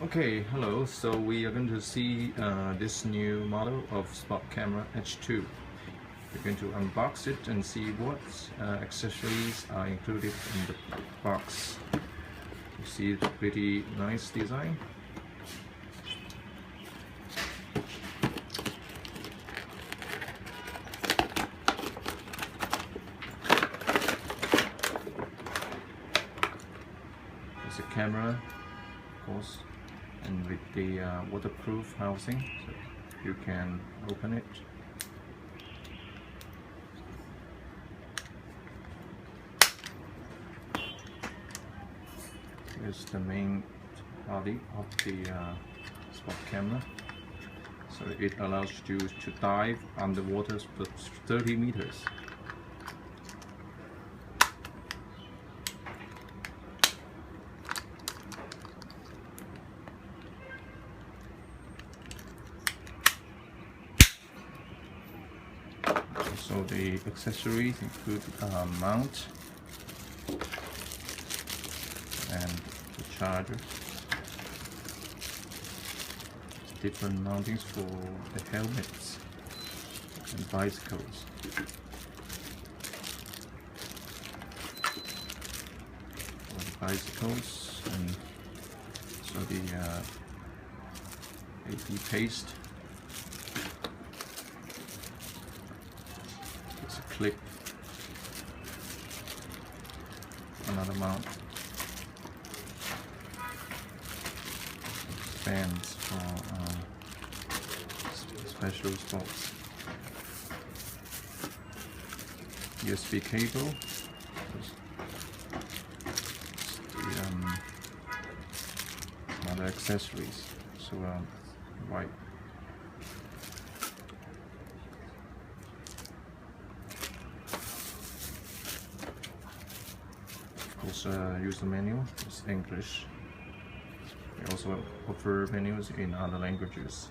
Okay, hello. So we are going to see this new model of spot camera H2. We're going to unbox it and see what accessories are included in the box. You see the pretty nice design. It's a camera, of course, and with the waterproof housing, so you can open it. Here's the main body of the spot camera. So it allows you to dive underwater for 30 meters. So the accessories include a mount and the charger. Different mountings for the helmets and bicycles. For the bicycles, and so the AP paste. It's a clip. Another mount. Fans for special spots. USB cable. Other accessories. So right. Of course, user manual is English. We also offer menus in other languages.